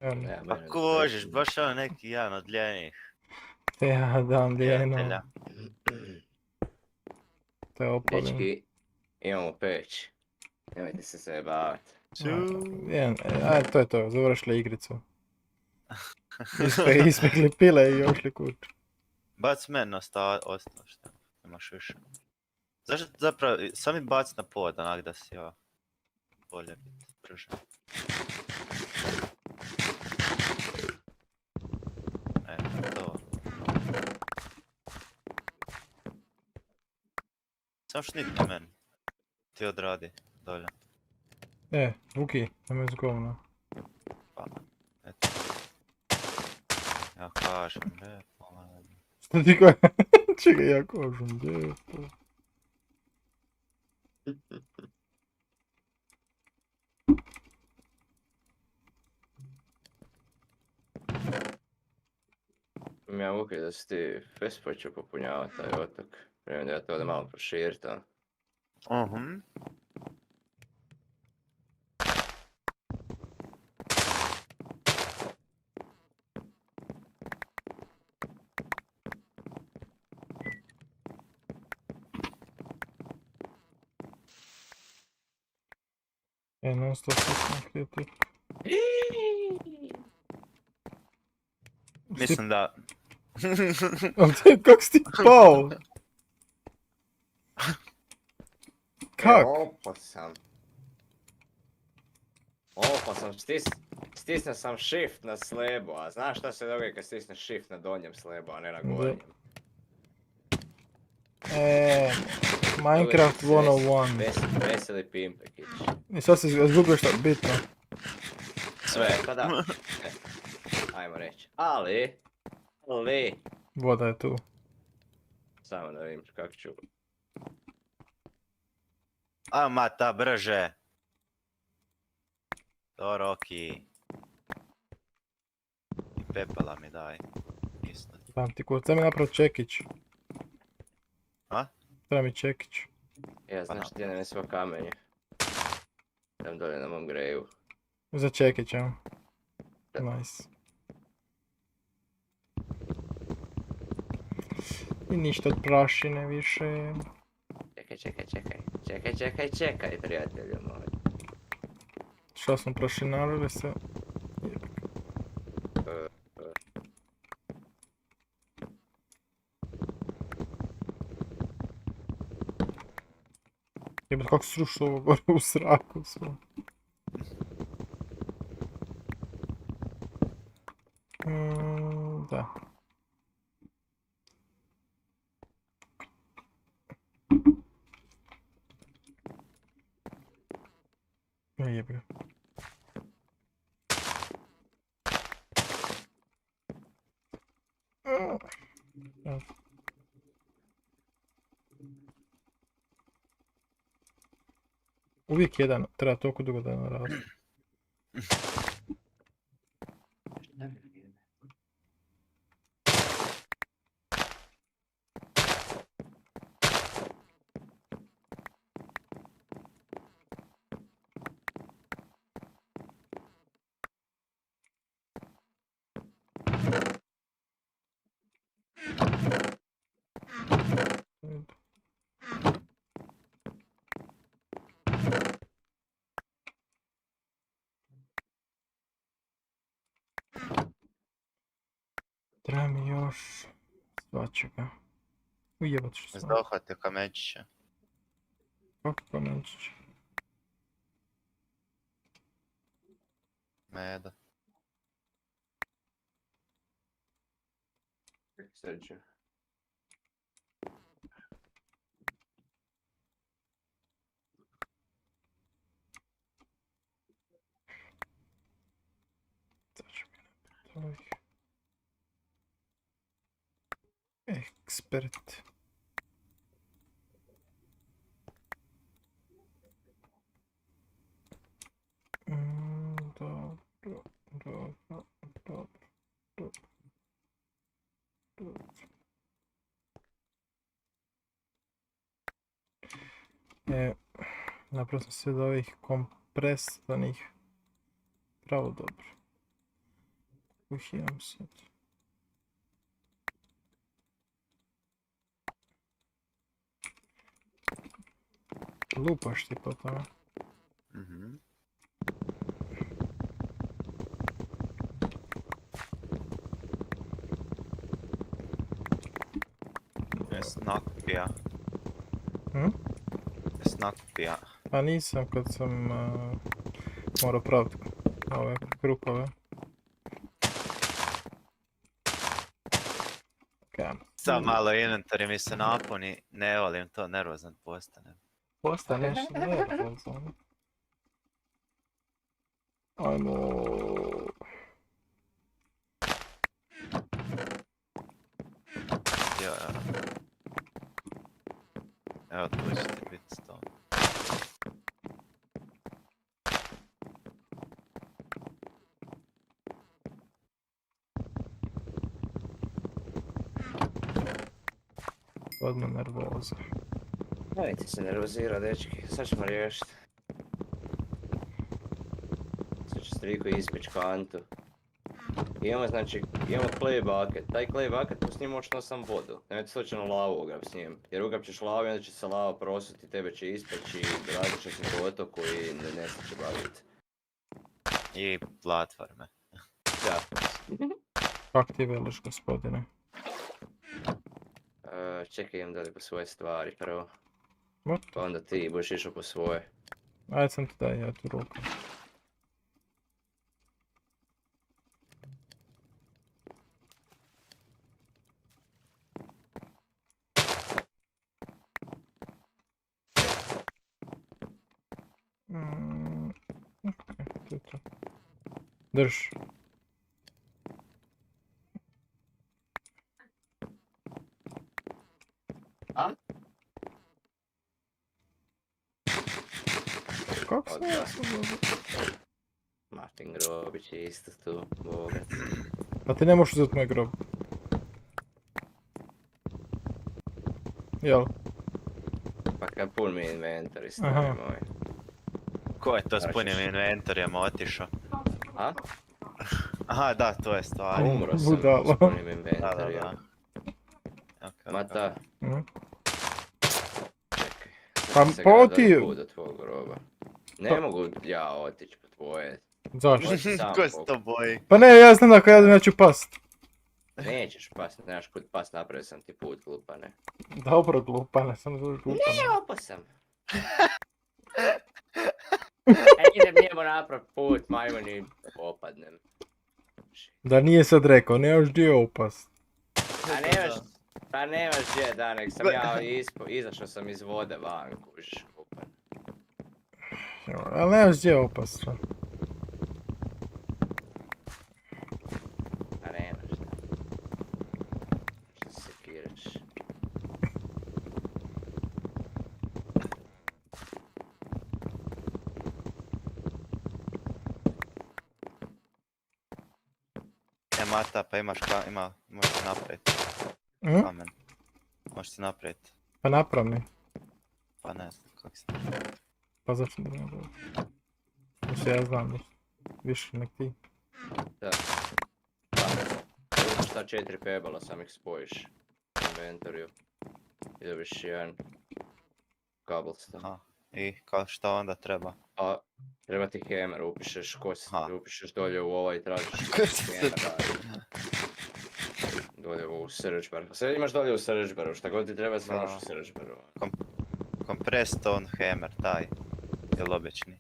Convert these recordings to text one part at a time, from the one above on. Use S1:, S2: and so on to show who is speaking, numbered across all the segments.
S1: Ja,
S2: Ako možeš, baš ono neki jedan od ljenih
S3: Ja dam lijeno.
S2: prijatelja.
S3: Te opalim.
S1: Dečki, imamo peć. Nemojte se zajebavati.
S3: Ajde, to je to, završili igricu. Ispekli pile i ošli kuć.
S2: Bac meni ostao šta, imaš više. Zašto zapravo, sami bac na pod, onak da si bolje biti, brže. To. Sam šnitni meni. Ti odradi, dolje.
S3: Vuki, nemoj zgovno.
S2: Pa, eto. Ja kažem, polagano.
S3: Šta ti koja? Čekaj, ja kažem, lijepo.
S1: Ja Vuki da si ti fest počeo popunjavati taj otok. Prije da ja to da malo proširit, a?
S3: Non stop smakljati.
S2: Mislim da...
S3: Kak si ti pao? Kak?
S1: Opa sam, stisnuo sam shift na slebu, a znaš šta se događa kad stisneš shift na donjem slebu, a ne na gornjem?
S3: Minecraft 101.
S1: Veseli pimpekić.
S3: I sad se izgubio šta bitno.
S1: Sve, pa da. Ajmo reći. Ali...
S3: Voda je tu.
S1: Samo da vidim kako ću...
S2: A mata, brže! To Roki. I pepela mi daj. Isto.
S3: Dam ti kurac, treba mi napraviti čekić.
S2: A?
S3: Treba mi čekić.
S1: Ja znaš gdje nam je svo kamenje. Idem dolje na mom greju.
S3: Za čekić, evo. Nice. I ništa od prašine više.
S1: Čekaj, prijatelju moj.
S3: Šta smo prašinarili se? Jebate, kako srušilo ovo gore u zraku sve. Da. Jebi ga. Uvijek jedan, treba toliko dugo da naraste. Treba mi još svačega. Ujebat što sam.
S2: Zdohvate kamenčiće.
S3: Kako kamenčić?
S2: Meda.
S1: Sreću.
S3: Ekspert. Dobro. Napravo sam sve od ovih kompresanih. Pravo dobro. Imam sad. Lupaš ti po tome.
S2: Mhm. Jes nakupija.
S3: Hm?
S2: Jes nakupija.
S3: A nisam kad sam morao praviti ove krupove. Okay.
S2: Sad malo inventori mi se napuni, ne volim to, nervozan postanem.
S3: Postaneš nervozan. Ajmo.
S2: Jo, jo. Evo tu ćete biti s tom.
S3: Odmah nervoza.
S1: Nemojte se nervozira, dečki, sad ćemo riješiti. Sad će Striko ispeć kantu. Imamo clay bucket. Taj clay bucket, tu s njim moći nosam vodu. Nemojte slučajno lavu ugrab s njim. Jer ugapćeš lavu i onda će se lava prosuti, tebe će ispeći i radit ćeš po otoku i nešto će baviti.
S2: I platforme.
S1: Da.
S3: Kak ti veliš, gospodine?
S1: Čekaj, idem dalje po svoje stvari prvo.
S3: What?
S1: Pa onda ti budeš išao po svoje.
S3: Ajde sam ti daj ja tu ruku. Okej, to je to. Drž.
S1: A?
S3: Kako se
S1: Odmah.
S3: ja sam dobro?
S1: Martin Grobić je isto tu, bogat.
S3: Pa ti ne možeš uzeti moj grob. Jel?
S1: Pa kad pun mi inventar i stvari
S3: Aha.
S1: moji.
S2: Ko je to s
S1: Znaš
S2: punim
S1: još.
S2: inventorijem otišao?
S1: A?
S2: Aha, da, to je stvar.
S1: Umro sam
S3: Budala.
S1: s punim
S2: Da,
S1: inventarijom.
S2: da, da. Okay,
S1: Mata,
S3: Mhm.
S1: čekaj.
S3: Pa,
S1: Sad se
S3: pa
S1: gleda
S3: oti-
S1: da li put do tvog groba. Ne
S3: Pa-
S1: mogu ja otići po tvoje.
S3: Zašto?
S1: Hoću sam
S2: Ko se
S1: pokupit.
S2: to boji?
S3: Pa ne, ja znam da kad ja neću past.
S1: Nećeš pas, nemaš kud pas, napravio sam ti put, glupane.
S3: Dobro, glupane, sam zove glupane.
S1: Opao sam. Idem njemu napravit put, majmun i opadnem.
S3: Da nije sad rekao, nemaš gdje upast.
S1: A nemaš, pa nemaš gdje, da, nek sam ja izašao sam iz vode van, kužiš, glupan.
S3: Ali nemaš gdje upast.
S1: A nemaš, da. Što se sekiraš?
S2: Mata, pa imaš možeš se napraviti
S3: Mhm.
S2: kamen. Možeš se napraviti,
S3: Pa napravi.
S2: pa ne znam kako se.
S3: Pa zašto da ne bude? Mislim, ja znam nešto. Više nek ti.
S1: Da. Pa, uzmeš ta 4 pebala, sam ih spojiš u inventoriju. I dobiš jedan cobblestone.
S2: Aha. I šta onda treba?
S1: A treba ti hammer, upišeš
S2: Aha.
S1: upišeš dolje u ovaj i tražiš
S2: Ko se
S1: hammer radi. Dolje u search bar. Sve imaš dolje u search baru, šta god ti treba sve imaš u search baru.
S2: Compressed stone hammer, taj. Jel obični?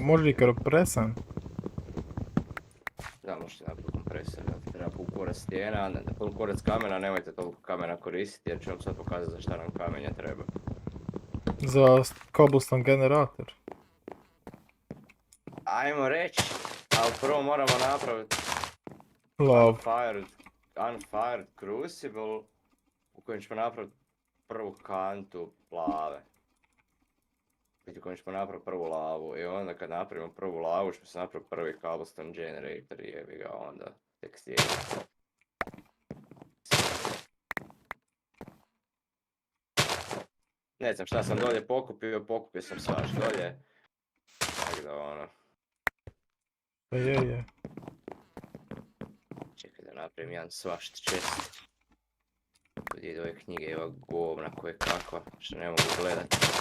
S3: Može li presan?
S1: Da, možeš ti napraviti kompresor, da ti treba pun kurac stijena, pun kurac kamena, nemojte toliko kamena koristiti jer ću vam sad pokazati za šta nam kamenja treba.
S3: Za cobblestone generator.
S1: Ajmo reći, ali prvo moramo napraviti
S3: Love.
S1: unfired crucible u kojem ćemo napraviti prvu kantu lave. U kojem ćemo napraviti prvu lavu i onda kad napravimo prvu lavu ćemo se napraviti prvi cobblestone generator i jebi ga onda tek slijedi. Ne znam šta sam dolje pokupio sam svaš dolje. Tako da ono.
S3: Pa je.
S1: napravim jedan svašt čest. Tu idu ove knjige i ova govna koje kakva, što ne mogu gledat.